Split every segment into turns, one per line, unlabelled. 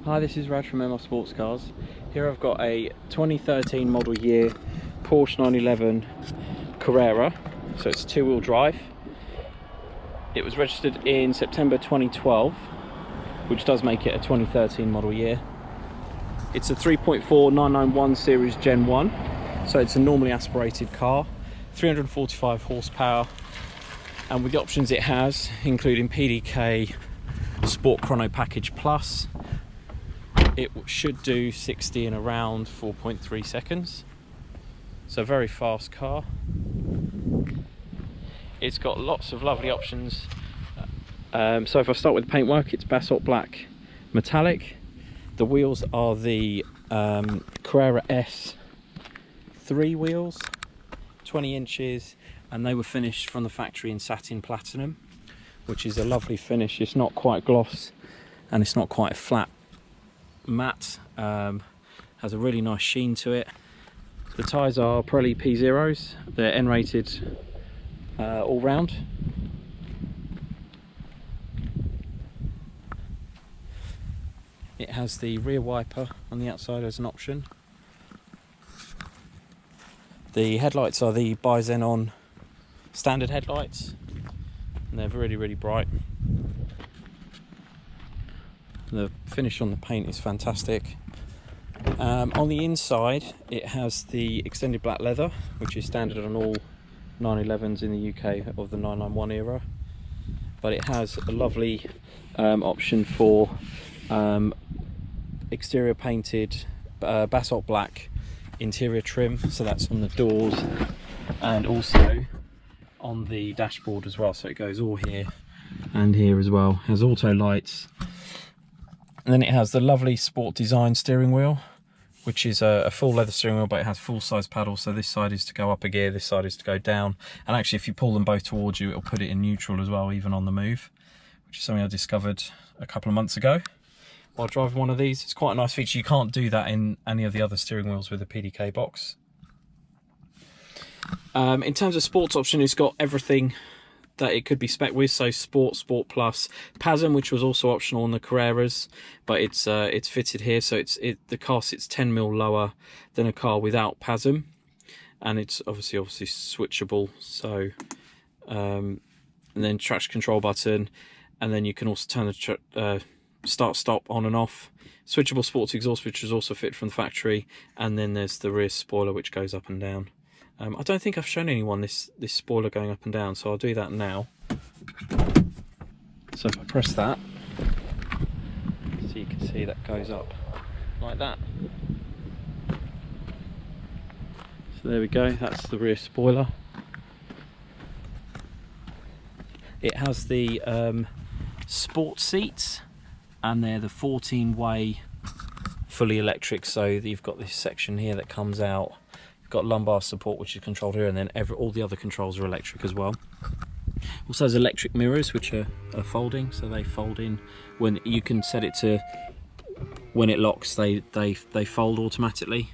Hi, this is Raj from MR Sportscars. Here I've got a 2013 model year Porsche 911 Carrera, so it's two-wheel drive. It was registered in September 2012, which does make it a 2013 model year. It's a 3.4 991 series Gen 1, so it's a normally aspirated car, 345 horsepower, and with the options it has, including PDK, Sport Chrono Package Plus, it should do 60 in around 4.3 seconds. So a very fast car. It's got lots of lovely options. So if I start with the paintwork, it's Basalt Black Metallic. The wheels are the Carrera S III wheels, 20 inches, and they were finished from the factory in Satin Platinum, which is a lovely finish. It's not quite gloss and it's not quite flat matte, has a really nice sheen to it. The tyres are Pirelli P0s, they're N-rated all round. It has the rear wiper on the outside as an option. The headlights are the bi-xenon standard headlights, and they're really bright. The finish on the paint is fantastic. On the inside it has the extended black leather, which is standard on all 911s in the UK of the 991 era, but it has a lovely option for exterior painted basalt black interior trim, so that's on the doors and also on the dashboard as well, so it goes all here and here as well. It has auto lights, and then it has the lovely sport design steering wheel, which is a full leather steering wheel, but it has full size paddles, so this side is to go up a gear, this side is to go down, and actually if you pull them both towards you, it'll put it in neutral as well, even on the move, which is something I discovered a couple of months ago while driving one of these. It's quite a nice feature. You can't do that in any of the other steering wheels with the PDK box. In terms of sports option, it's got everything that it could be spec with, so Sport Plus, PASM, which was also optional on the Carreras, but it's fitted here, so the car sits 10mm lower than a car without PASM, and it's obviously switchable. So and then traction control button, and then you can also turn the start stop on and off. Switchable sports exhaust, which is also fit from the factory, and then there's the rear spoiler which goes up and down. I don't think I've shown anyone this spoiler going up and down, so I'll do that now. So if I press that, so you can see that goes up like that. So there we go, that's the rear spoiler. It has the sport seats, and they're the 14-way fully electric, so you've got this section here that comes out. Got lumbar support, which is controlled here, and then all the other controls are electric as well. Also has electric mirrors, which are folding, so they fold in. When you can set it to, when it locks, they fold automatically,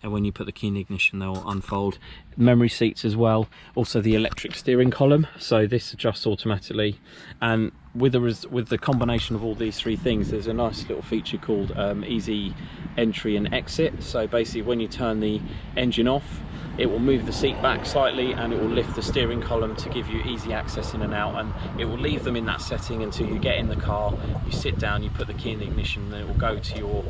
and when you put the key in the ignition, they'll unfold. Memory seats as well. Also the electric steering column, so this adjusts automatically. And with the combination of all these three things, there's a nice little feature called easy entry and exit. So basically when you turn the engine off, it will move the seat back slightly and it will lift the steering column to give you easy access in and out, and it will leave them in that setting until you get in the car, you sit down, you put the key in the ignition, and then it will go to your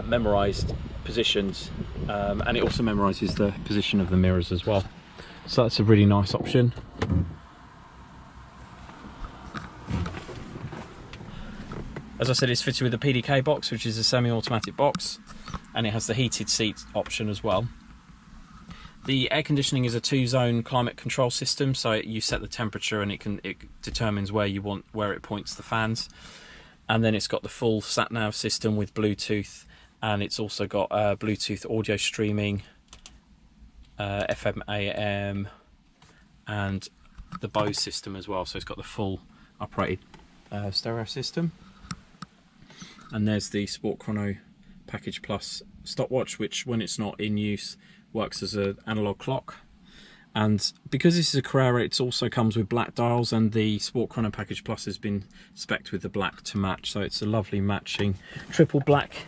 memorized positions, and it also memorizes the position of the mirrors as well, so that's a really nice option. As I said, it's fitted with a PDK box, which is a semi-automatic box, and it has the heated seat option as well. The air conditioning is a 2-zone climate control system, so you set the temperature and it determines where it points the fans. And then it's got the full satnav system with Bluetooth, and it's also got Bluetooth audio streaming, FM, AM, and the BOSE system as well. So it's got the full uprated stereo system. And there's the Sport Chrono Package Plus stopwatch, which when it's not in use works as an analog clock. And because this is a Carrera, it also comes with black dials, and the Sport Chrono Package Plus has been specced with the black to match, so it's a lovely matching triple black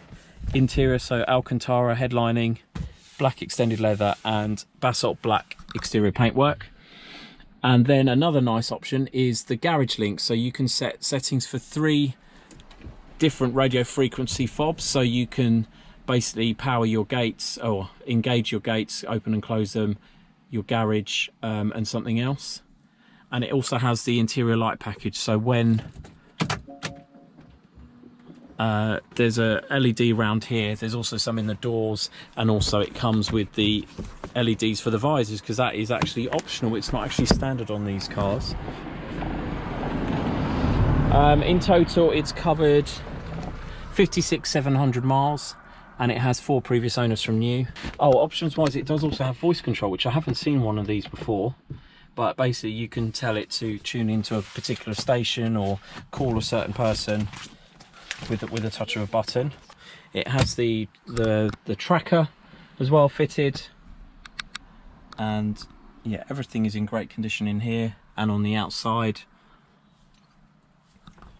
interior, so Alcantara headlining, black extended leather and Basalt Black exterior paintwork. And then another nice option is the garage link, so you can set settings for 3 different radio frequency fobs, so you can basically power your gates or engage your gates, open and close them, your garage, and something else. And it also has the interior light package, so when there's a LED around here, there's also some in the doors, and also it comes with the LEDs for the visors, because that is actually optional. It's not actually standard on these cars. In total it's covered 56,700 miles, and it has 4 previous owners from new. Oh, options wise, it does also have voice control, which I haven't seen one of these before, but basically you can tell it to tune into a particular station or call a certain person with a touch of a button. It has the tracker as well fitted, and yeah, everything is in great condition in here and on the outside.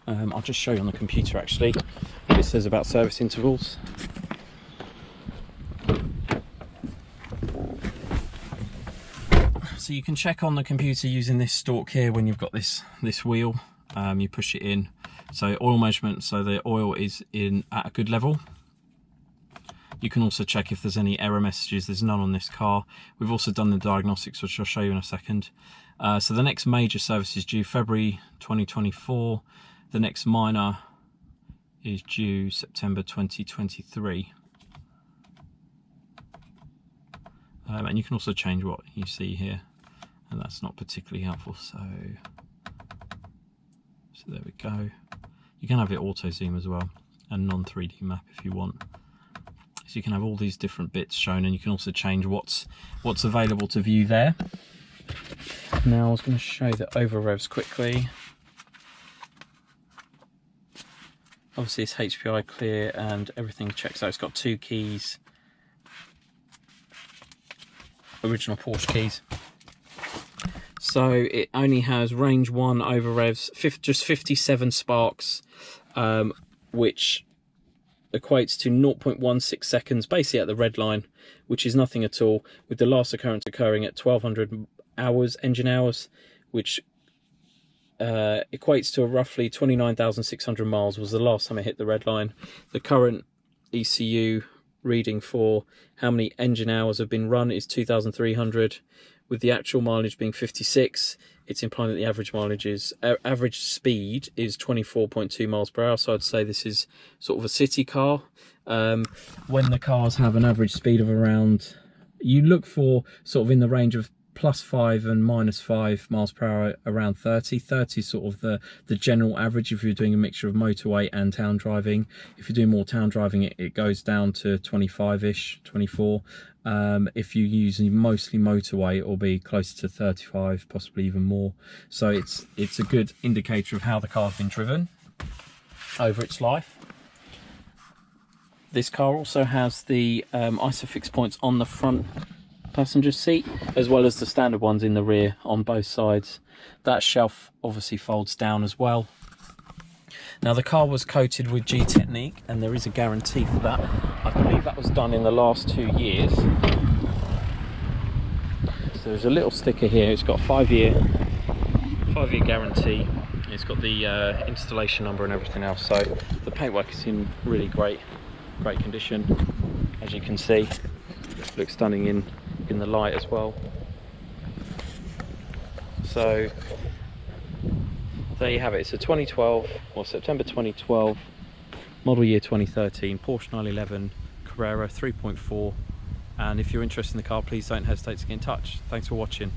I'll just show you on the computer actually what it says about service intervals. So you can check on the computer using this stalk here when you've got this wheel. You push it in, so oil measurement, so the oil is in at a good level. You can also check if there's any error messages. There's none on this car. We've also done the diagnostics, which I'll show you in a second. So the next major service is due February 2024. The next minor is due September 2023. And you can also change what you see here, and that's not particularly helpful. So there we go. You can have it auto zoom as well, and non 3D map if you want. So you can have all these different bits shown, and you can also change what's available to view there. Now I was going to show you the over revs quickly. Obviously it's HPI clear and everything checks out. It's got 2 keys, original Porsche keys. So it only has range 1 over revs, just 57 sparks, which equates to 0.16 seconds, basically at the red line, which is nothing at all, with the last occurrence occurring at 1200 hours, engine hours, which equates to roughly 29,600 miles was the last time it hit the red line. The current ECU reading for how many engine hours have been run is 2,300, with the actual mileage being 56. It's implying that the average mileage is average speed is 24.2 miles per hour. So I'd say this is sort of a city car. When the cars have an average speed of around, you look for sort of in the range of +5 and -5 miles per hour, around 30 is sort of the general average if you're doing a mixture of motorway and town driving. If you're doing more town driving, it goes down to 25-ish, 24. If you're using mostly motorway, it will be closer to 35, possibly even more. So it's a good indicator of how the car's been driven over its life. This car also has the ISOFIX points on the front passenger seat, as well as the standard ones in the rear on both sides. That shelf obviously folds down as well. Now the car was coated with G Technique, and there is a guarantee for that. I believe that was done in the last 2 years. So there's a little sticker here. It's got 5-year guarantee. It's got the installation number and everything else. So the paintwork is in really great condition, as you can see. Looks stunning in the light as well. So there you have it. It's a 2012 or September 2012 model year 2013 Porsche 911 Carrera 3.4, and if you're interested in the car, please don't hesitate to get in touch. Thanks for watching.